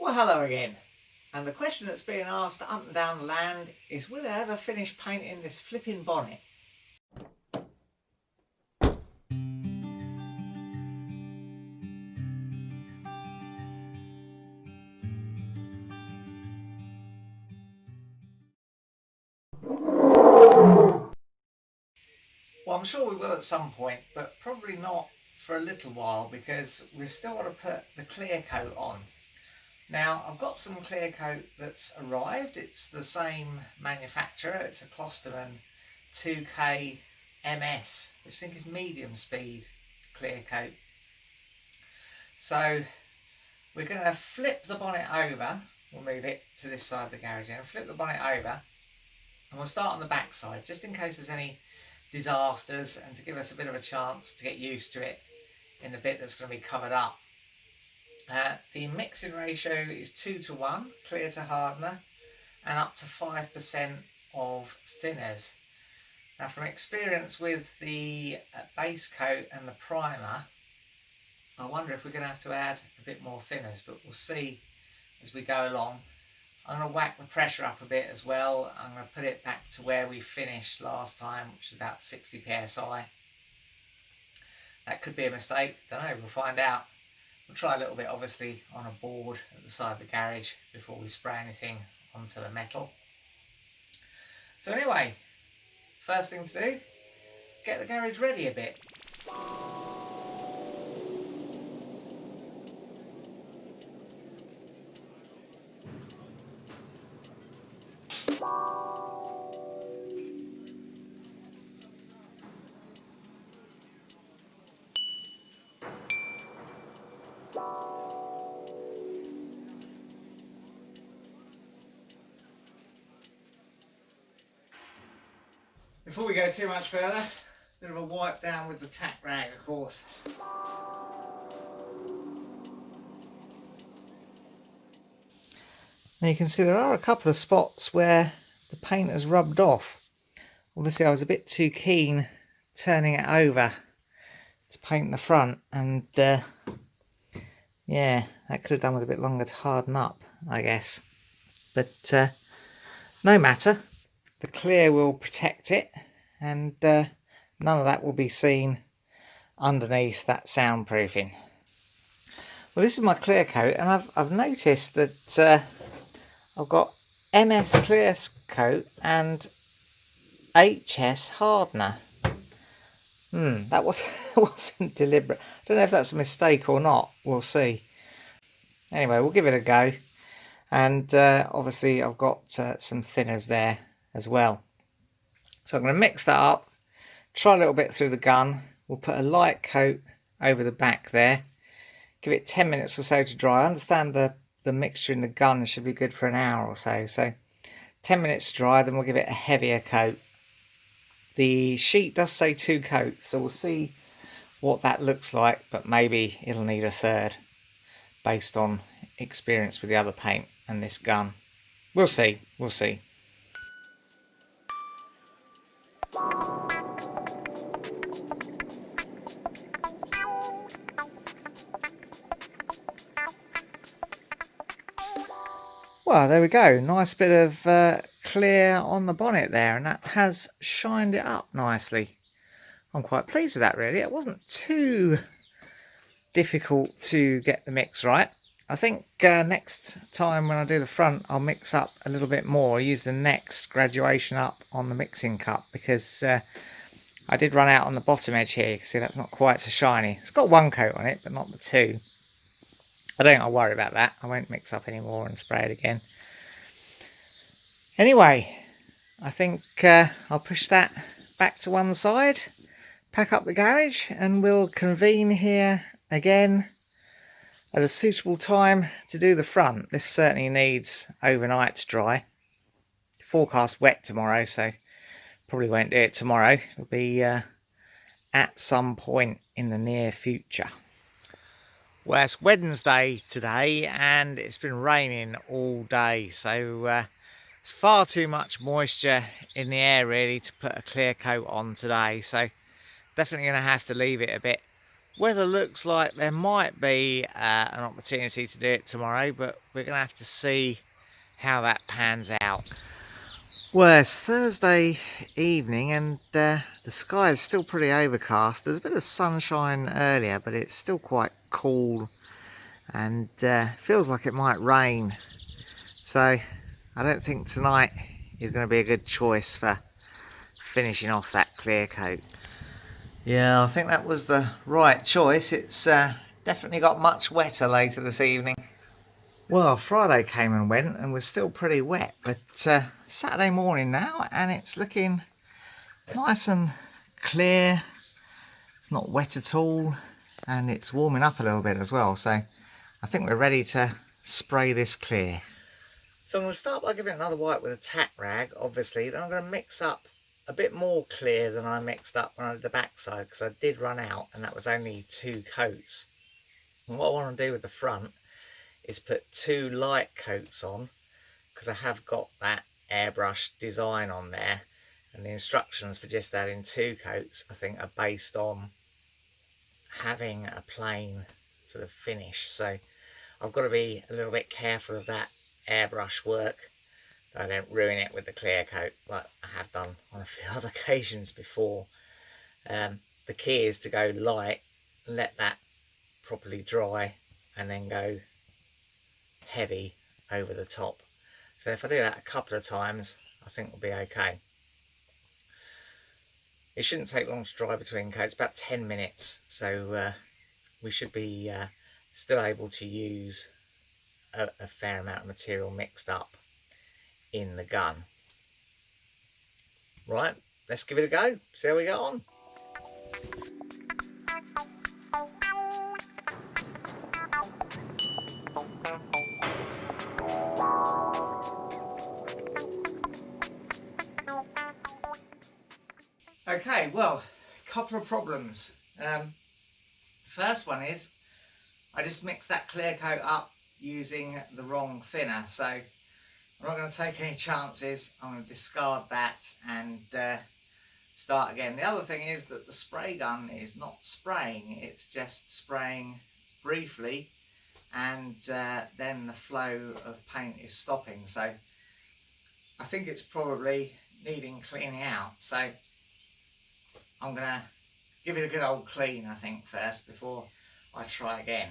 Well, hello again. And the question that's being asked up and down the land is, will I ever finish painting this flipping bonnet? Well, I'm sure we will at some point, but probably not for a little while because we've still got to put the clear coat on. Now, I've got some clear coat that's arrived. It's the same manufacturer. It's a Klosterman 2K MS, which I think is medium speed clear coat. So we're going to flip the bonnet over. We'll move it to this side of the garage and flip the bonnet over, and we'll start on the back side just in case there's any disasters and to give us a bit of a chance to get used to it in the bit that's going to be covered up. The mixing ratio is 2:1 clear to hardener and up to 5% of thinners. Now, from experience with the base coat and the primer, I wonder if we're going to have to add a bit more thinners, but we'll see as we go along. I'm going to whack the pressure up a bit as well. I'm going to put it back to where we finished last time, which is about 60 psi. That could be a mistake, don't know, we'll find out. We'll try a little bit obviously on a board at the side of the garage before we spray anything onto the metal. So anyway, first thing to do, get the garage ready a bit. Before we go too much further, a bit of a wipe down with the tack rag, of course. Now you can see there are a couple of spots where the paint has rubbed off. Obviously I was a bit too keen turning it over to paint the front, and yeah, that could have done with a bit longer to harden up, I guess. But no matter, the clear will protect it, and none of that will be seen underneath that soundproofing. Well, this is my clear coat, and I've noticed that I've got MS clear coat and HS hardener. That wasn't deliberate. I don't know if that's a mistake or not. We'll see. Anyway, we'll give it a go. And obviously I've got some thinners there as well. So I'm going to mix that up, try a little bit through the gun. We'll put a light coat over the back there. Give it 10 minutes or so to dry. I understand the mixture in the gun should be good for an hour or so. So 10 minutes to dry, then we'll give it a heavier coat. The sheet does say 2 coats, so we'll see what that looks like, but maybe it'll need a third based on experience with the other paint and this gun. We'll see, we'll see. Well, there we go. Nice bit of clear on the bonnet there, and that has shined it up nicely. I'm quite pleased with that, really. It wasn't too difficult to get the mix right. I think next time when I do the front, I'll mix up a little bit more. Use the next graduation up on the mixing cup, because I did run out on the bottom edge here. You can see that's not quite so shiny. It's got 1 coat on it, but not the 2. I don't think I'll worry about that. I won't mix up anymore and spray it again. Anyway, I think I'll push that back to one side, pack up the garage, and we'll convene here again at a suitable time to do the front. This certainly needs overnight to dry. Forecast wet tomorrow, so probably won't do it tomorrow. It'll be at some point in the near future. Well, it's Wednesday today and it's been raining all day, so it's far too much moisture in the air really to put a clear coat on today, so definitely going to have to leave it a bit Weather looks like there might be an opportunity to do it tomorrow, but we're going to have to see how that pans out. Well, it's Thursday evening and the sky is still pretty overcast. There's a bit of sunshine earlier, but it's still quite cool and feels like it might rain. So I don't think tonight is going to be a good choice for finishing off that clear coat. Yeah, I think that was the right choice. It's definitely got much wetter later this evening. Well, Friday came and went and was still pretty wet, but Saturday morning now and it's looking nice and clear. It's not wet at all and it's warming up a little bit as well, so I think we're ready to spray this clear. So I'm going to start by giving it another wipe with a tack rag, obviously. Then I'm going to mix up a bit more clear than I mixed up when I did the backside, because I did run out and that was only 2 coats. And what I want to do with the front is put 2 light coats on, because I have got that airbrush design on there, and the instructions for just adding 2 coats I think are based on having a plain sort of finish. So I've got to be a little bit careful of that airbrush work, I don't ruin it with the clear coat like I have done on a few other occasions before. The key is to go light, let that properly dry, and then go heavy over the top. So if I do that a couple of times, I think we'll be okay. It shouldn't take long to dry between coats, about 10 minutes, so we should be still able to use a fair amount of material mixed up in the gun. Right, let's give it a go, see how we get on. Okay, well, a couple of problems. First one is I just mixed that clear coat up using the wrong thinner, so I'm not going to take any chances. I'm going to discard that and start again. The other thing is that the spray gun is not spraying, it's just spraying briefly, and then the flow of paint is stopping. So I think it's probably needing cleaning out. So I'm going to give it a good old clean, I think, first before I try again.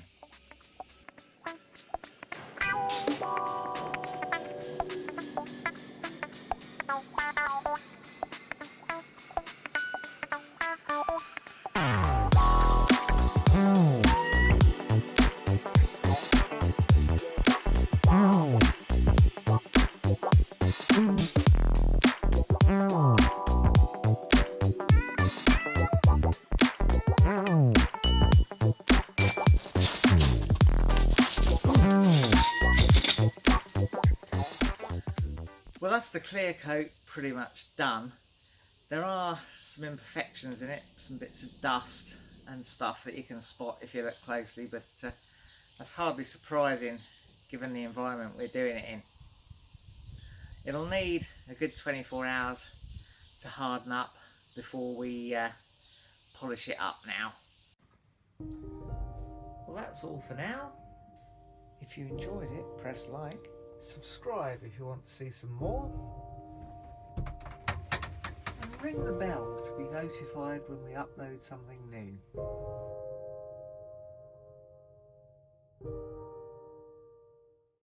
Well, that's the clear coat pretty much done. There are some imperfections in it, some bits of dust and stuff that you can spot if you look closely, but that's hardly surprising given the environment we're doing it in. It'll need a good 24 hours to harden up before we polish it up now. Well, that's all for now. If you enjoyed it, press like. Subscribe if you want to see some more. And ring the bell to be notified when we upload something new.